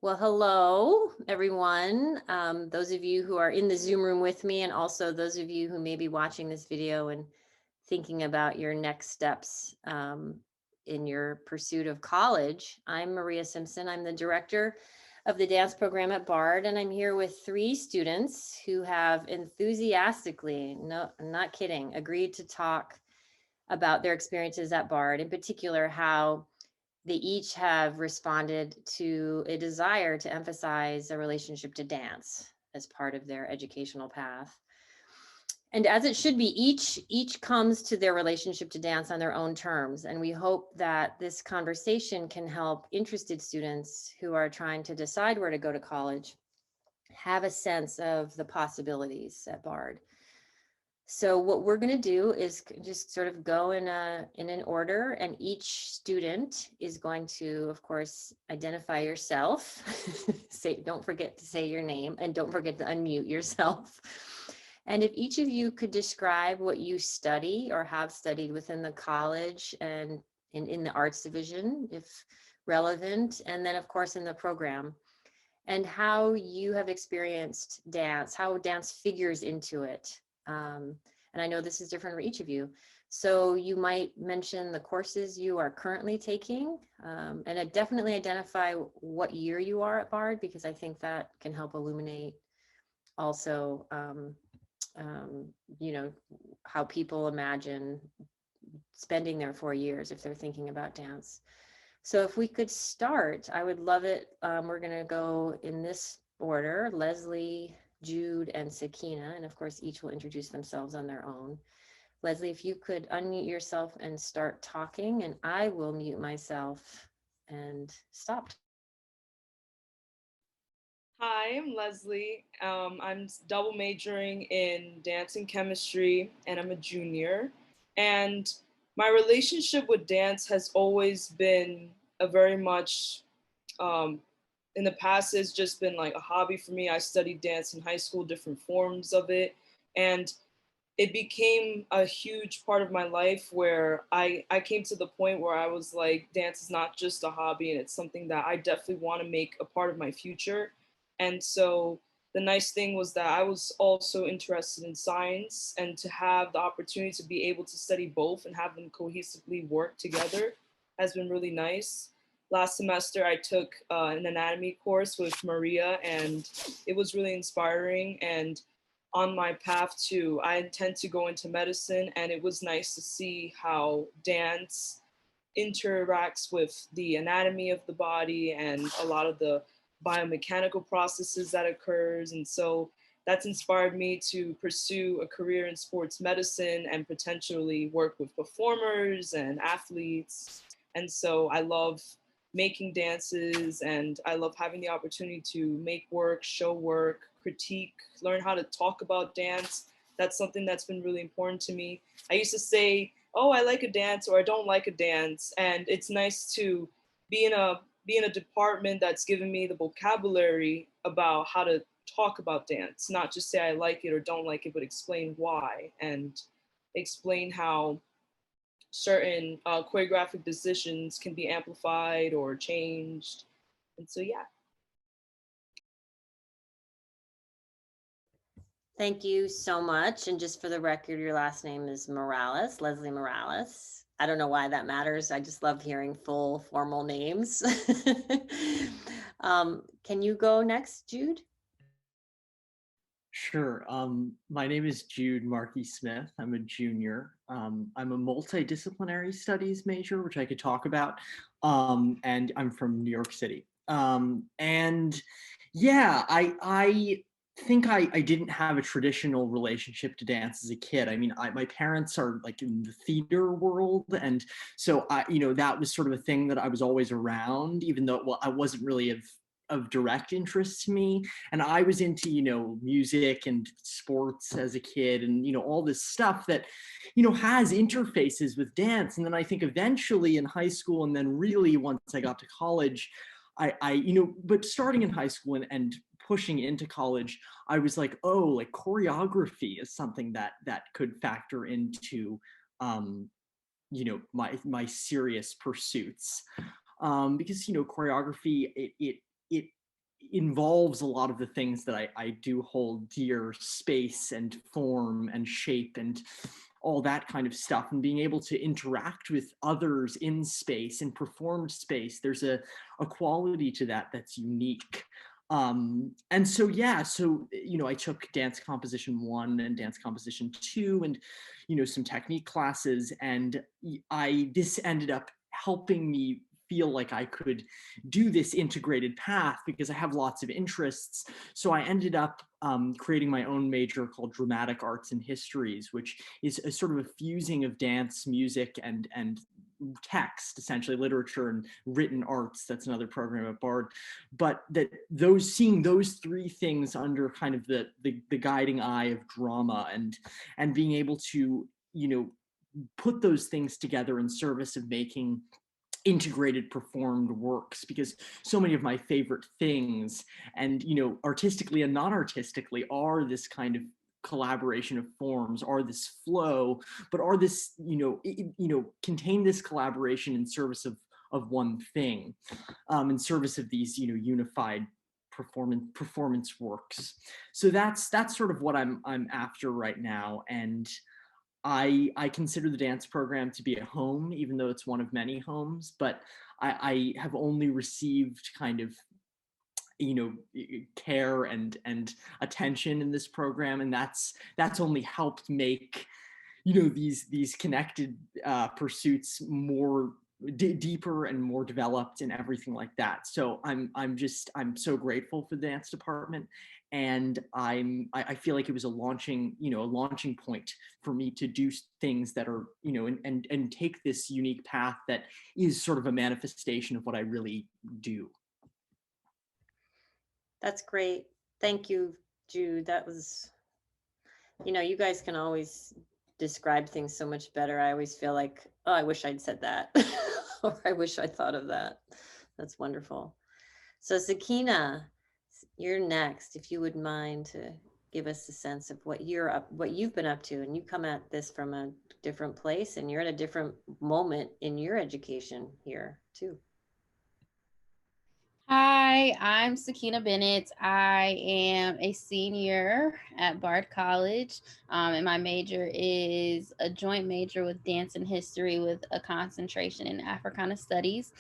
Well, hello, everyone. Those of you who are in the Zoom room with me, and also those of you who may be watching this video and thinking about your next steps in your pursuit of college. I'm Maria Simpson. I'm the director of the dance program at Bard, and I'm here with 3 students who have enthusiastically, no, I'm not kidding, agreed to talk about their experiences at Bard, in particular, how they each have responded to a desire to emphasize a relationship to dance as part of their educational path. And as it should be, each comes to their relationship to dance on their own terms. And we hope that this conversation can help interested students who are trying to decide where to go to college have a sense of the possibilities at Bard. So what we're going to do is just sort of go in an order, and each student is going to, of course, identify yourself. Don't forget to say your name, and don't forget to unmute yourself. And if each of you could describe what you study or have studied within the college and in the arts division, if relevant, and then of course in the program, and how you have experienced dance, how dance figures into it. And I know this is different for each of you. So you might mention the courses you are currently taking, and definitely identify what year you are at Bard, because I think that can help illuminate also, you know, how people imagine spending their 4 years if they're thinking about dance. So if we could start, I would love it. We're going to go in this order: Leslie, Jude, and Sakina. And of course, each will introduce themselves on their own. Leslie, if you could unmute yourself and start talking, and I will mute myself and stop. Hi, I'm Leslie. I'm double majoring in dance and chemistry, and I'm a junior. And my relationship with dance has always been a very much, um, in the past, it's just been like a hobby for me. I studied dance in high school, different forms of it. And it became a huge part of my life where I came to the point where I was like, dance is not just a hobby and it's something that I definitely want to make a part of my future. And so the nice thing was that I was also interested in science, and to have the opportunity to be able to study both and have them cohesively work together has been really nice. Last semester, I took an anatomy course with Maria, and it was really inspiring. And on my path to, I intend to go into medicine, and it was nice to see how dance interacts with the anatomy of the body and a lot of the biomechanical processes that occurs. And so that's inspired me to pursue a career in sports medicine and potentially work with performers and athletes. And so I love making dances, and I love having the opportunity to make work, show work, critique, learn how to talk about dance. That's something that's been really important to me. I used to say, oh, I like a dance or I don't like a dance. And it's nice to be in a department that's given me the vocabulary about how to talk about dance, not just say I like it or don't like it, but explain why and explain how certain choreographic decisions can be amplified or changed. And so, yeah. Thank you so much. And just for the record, your last name is Morales, Leslie Morales. I don't know why that matters. I just love hearing full formal names. Can you go next, Jude? Sure. My name is Jude Markey Smith. I'm a junior. I'm a multidisciplinary studies major, which I could talk about. And I'm from New York City. And yeah, I think I didn't have a traditional relationship to dance as a kid. I mean, my parents are like in the theater world, and so that was sort of a thing that I was always around, even though I wasn't really of direct interest to me. And I was into music and sports as a kid, and all this stuff that has interfaces with dance. And then I think eventually in high school, and then really once I got to college, but starting in high school and pushing into college, I was like, oh, like choreography is something that could factor into my serious pursuits, because choreography, it involves a lot of the things that I do hold dear: space and form and shape and all that kind of stuff, and being able to interact with others in space, in performed space. There's a quality to that that's unique. And so, yeah, so, I took dance composition 1 and dance composition 2 and, some technique classes. And this ended up helping me feel like I could do this integrated path because I have lots of interests. So I ended up creating my own major called Dramatic Arts and Histories, which is a sort of a fusing of dance, music, and text, essentially literature and written arts. That's another program at Bard. But seeing those three things under kind of the guiding eye of drama, and being able to put those things together in service of making integrated performed works, because so many of my favorite things, and artistically and non-artistically, are this kind of collaboration of forms, are this flow, but are this contain this collaboration in service of one thing, in service of these unified performance works. So that's sort of what I'm after right now. And I consider the dance program to be a home, even though it's one of many homes. But I have only received kind of care and attention in this program, and that's only helped make these connected pursuits more deeper and more developed and everything like that. So I'm so grateful for the dance department, and I feel like it was a launching point for me to do things that are and take this unique path that is sort of a manifestation of what I really do. That's great. Thank you, Jude. That was, you guys can always describe things so much better. I always feel like, oh, I wish I'd said that, or I wish I thought of that. That's wonderful. So Sakina, you're next. If you would mind to give us a sense of what you've been up to, and you come at this from a different place, and you're at a different moment in your education here too. Hi, I'm Sakina Bennett. I am a senior at Bard College, and my major is a joint major with dance and history with a concentration in Africana studies.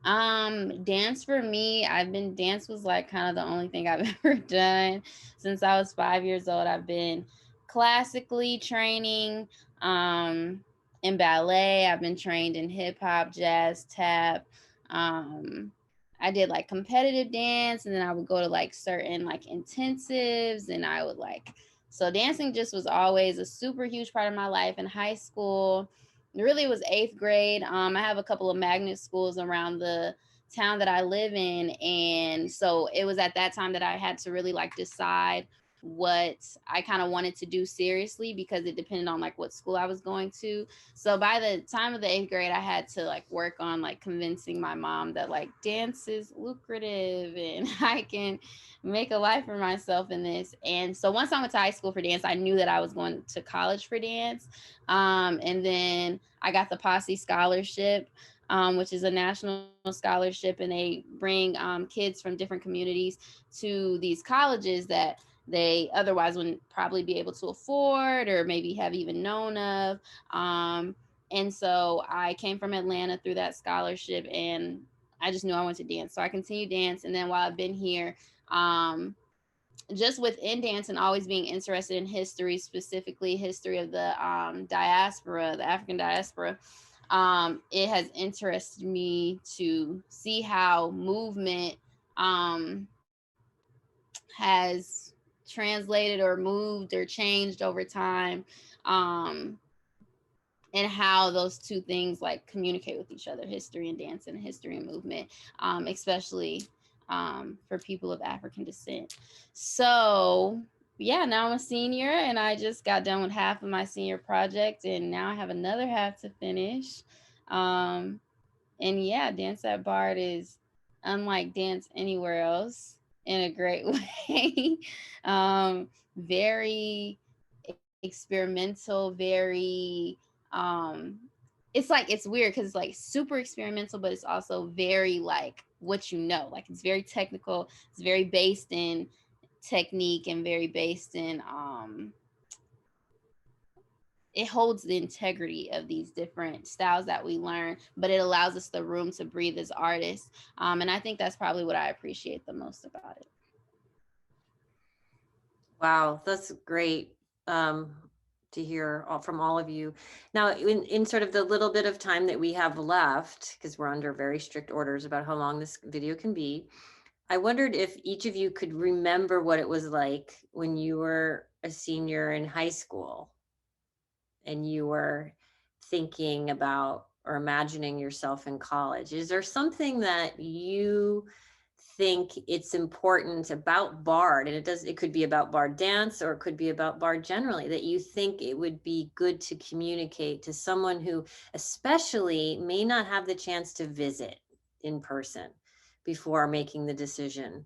Dance for me, dance was like kind of the only thing I've ever done since I was 5 years old. I've been classically training in ballet. I've been trained in hip hop, jazz, tap. I did like competitive dance, and then I would go to like certain like intensives, and so dancing just was always a super huge part of my life. In high school, it really was 8th grade. I have a couple of magnet schools around the town that I live in. And so it was at that time that I had to really like decide what I kind of wanted to do seriously, because it depended on like what school I was going to. So by the time of the 8th grade, I had to like work on like convincing my mom that like dance is lucrative and I can make a life for myself in this. And so once I went to high school for dance, I knew that I was going to college for dance. And then I got the Posse Scholarship, which is a national scholarship, and they bring kids from different communities to these colleges that they otherwise wouldn't probably be able to afford or maybe have even known of. And so I came from Atlanta through that scholarship, and I just knew I wanted to dance. So I continued dance. And then while I've been here, just within dance and always being interested in history, specifically history of the diaspora, the African diaspora, it has interested me to see how movement has translated or moved or changed over time, and how those two things like communicate with each other, history and dance and history and movement, especially for people of African descent. So yeah, now I'm a senior, and I just got done with half of my senior project, and now I have another half to finish. And yeah, dance at Bard is unlike dance anywhere else in a great way. Very experimental, very it's like, it's weird because it's like super experimental, but it's also very like what you know, like it's very technical, it's very based in technique and very based in it holds the integrity of these different styles that we learn, but it allows us the room to breathe as artists. And I think that's probably what I appreciate the most about it. Wow, that's great to hear from all of you. Now, in sort of the little bit of time that we have left, because we're under very strict orders about how long this video can be, I wondered if each of you could remember what it was like when you were a senior in high school and you were thinking about or imagining yourself in college. Is there something that you think it's important about Bard, and it could be about Bard dance or it could be about Bard generally, that you think it would be good to communicate to someone who especially may not have the chance to visit in person before making the decision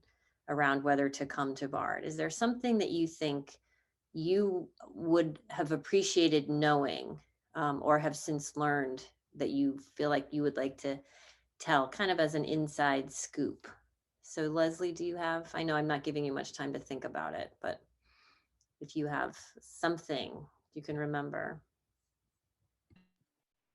around whether to come to Bard? Is there something that you think you would have appreciated knowing, or have since learned, that you feel like you would like to tell kind of as an inside scoop? So Leslie, do you have, I know I'm not giving you much time to think about it, but if you have something you can remember.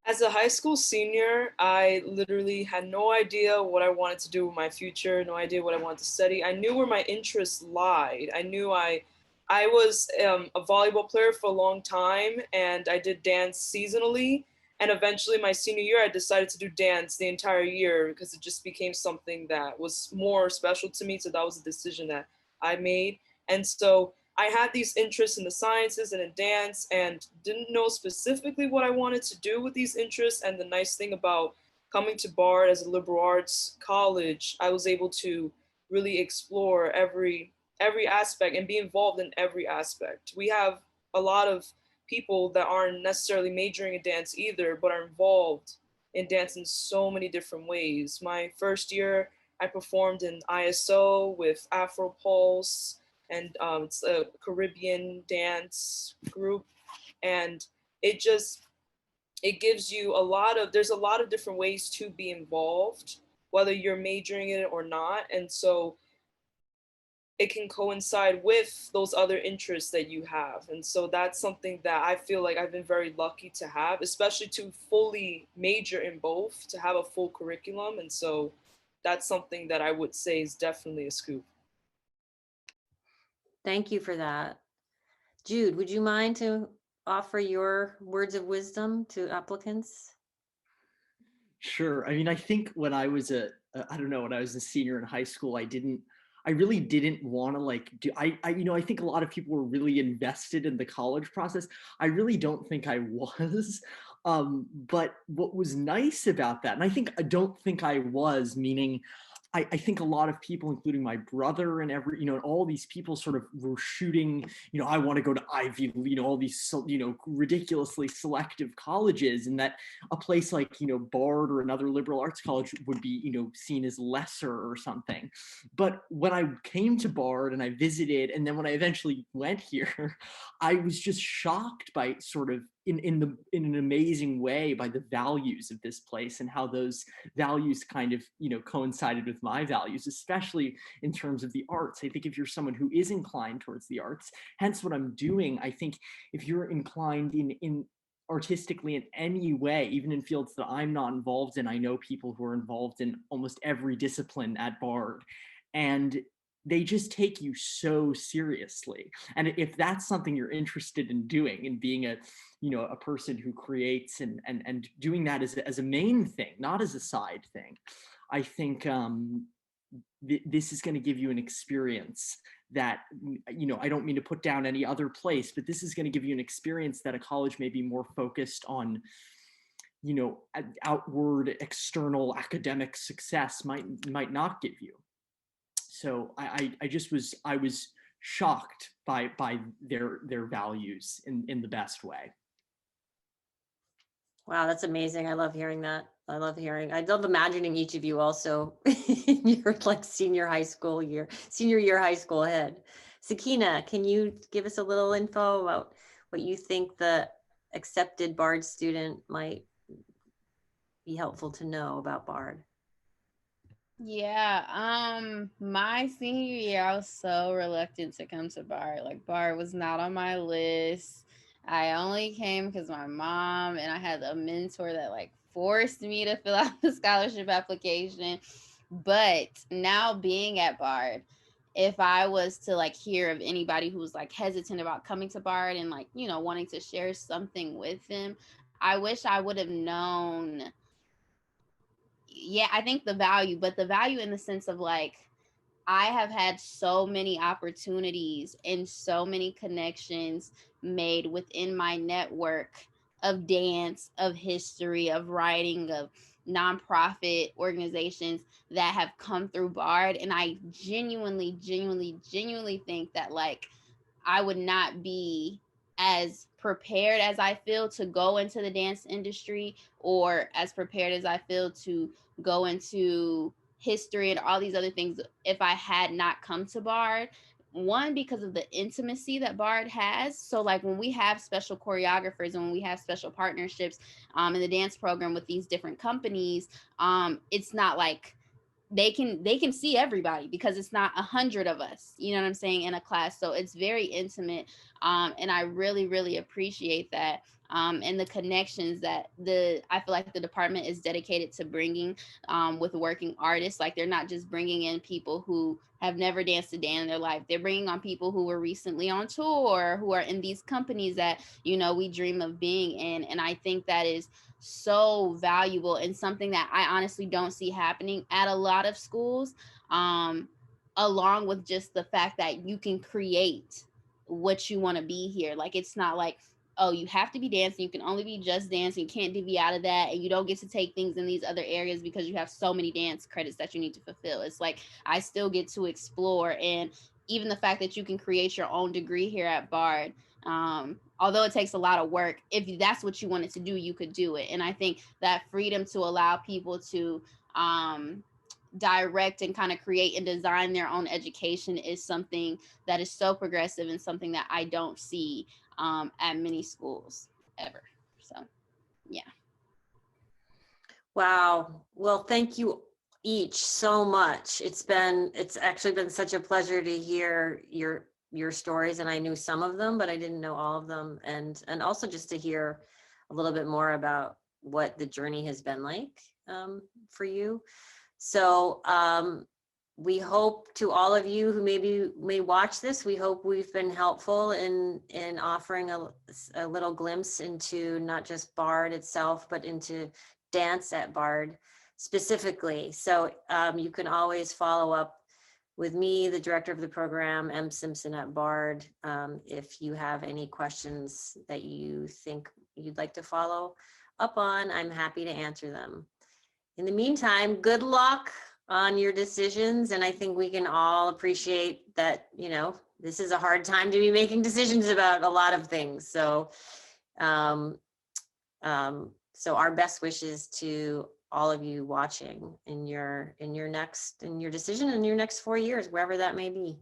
As a high school senior, I literally had no idea what I wanted to do with my future, no idea what I wanted to study. I knew where my interests lied. I knew I was a volleyball player for a long time, and I did dance seasonally. And eventually, my senior year, I decided to do dance the entire year because it just became something that was more special to me. So that was a decision that I made. And so I had these interests in the sciences and in dance and didn't know specifically what I wanted to do with these interests. And the nice thing about coming to Bard as a liberal arts college, I was able to really explore every aspect and be involved in every aspect. We have a lot of people that aren't necessarily majoring in dance either, but are involved in dance in so many different ways. My first year, I performed in ISO with Afro Pulse, and it's a Caribbean dance group, and it just it gives you there's a lot of different ways to be involved, whether you're majoring in it or not, and so it can coincide with those other interests that you have. And so that's something that I feel like I've been very lucky to have, especially to fully major in both, to have a full curriculum. And so that's something that I would say is definitely a scoop. Thank you for that. Jude, would you mind to offer your words of wisdom to applicants? Sure. I mean, I think when I was I don't know, when I was a senior in high school, I really didn't want to like do, I think a lot of people were really invested in the college process. I really don't think I was. But what was nice about that, and I don't think I was, meaning I think a lot of people, including my brother and all these people sort of were shooting, I want to go to Ivy, all these, ridiculously selective colleges, and that a place like, Bard or another liberal arts college would be, seen as lesser or something. But when I came to Bard and I visited, and then when I eventually went here, I was just shocked by sort of in an amazing way by the values of this place and how those values kind of coincided with my values, especially in terms of the arts. I think if you're someone who is inclined towards the arts, hence what I'm doing, I think if you're inclined in artistically in any way, even in fields that I'm not involved in, I know people who are involved in almost every discipline at Bard, and they just take you so seriously. And if that's something you're interested in doing, and being a person who creates and doing that as a main thing, not as a side thing, I think this is going to give you an experience that, I don't mean to put down any other place, but this is going to give you an experience that a college may be more focused on, outward external academic success might not give you. So I was shocked by their values in the best way. Wow, that's amazing. I love hearing that. I love imagining each of you also in your like senior year high school head. Sakina, can you give us a little info about what you think the accepted Bard student might be helpful to know about Bard? Yeah, my senior year, I was so reluctant to come to Bard. Like Bard was not on my list. I only came because my mom and I had a mentor that like forced me to fill out the scholarship application. But now being at Bard, if I was to like hear of anybody who's like hesitant about coming to Bard and like, you know, wanting to share something with them, I wish I would have known. Yeah, I think the value, but the value in the sense of like, I have had so many opportunities and so many connections made within my network of dance, of history, of writing, of nonprofit organizations that have come through Bard. And I genuinely think that like I would not be as prepared as I feel to go into the dance industry, or as prepared as I feel to go into history and all these other things if I had not come to Bard. One, because of the intimacy that Bard has. So like when we have special choreographers and when we have special partnerships in the dance program with these different companies, it's not like they can see everybody because it's not 100 of us, you know what I'm saying, in a class. So it's very intimate, and I really appreciate that, and the connections that I feel like the department is dedicated to bringing, with working artists. Like they're not just bringing in people who have never danced a day in their life. They're bringing on people who were recently on tour, who are in these companies that, you know, we dream of being in. And I think that is so valuable and something that I honestly don't see happening at a lot of schools, along with just the fact that you can create what you want to be here. Like it's not like, oh, you have to be dancing, you can only be just dancing, you can't divvy out of that, and you don't get to take things in these other areas because you have so many dance credits that you need to fulfill. It's like I still get to explore. And even the fact that you can create your own degree here at Bard, although it takes a lot of work, if that's what you wanted to do, you could do it. And I think that freedom to allow people to direct and kind of create and design their own education is something that is so progressive and something that I don't see at many schools ever. So yeah. Wow. Well, thank you each so much. It's actually been such a pleasure to hear your stories, and I knew some of them, but I didn't know all of them, and also just to hear a little bit more about what the journey has been like for you. So we hope, to all of you who maybe may watch this, we hope we've been helpful in offering a little glimpse into not just Bard itself, but into dance at Bard specifically. So you can always follow up with me, the director of the program, M. Simpson at Bard, if you have any questions that you think you'd like to follow up on. I'm happy to answer them. In the meantime, good luck on your decisions. And I think we can all appreciate that, you know, this is a hard time to be making decisions about a lot of things. So, so our best wishes to all of you watching in your decision in your next 4 years, wherever that may be.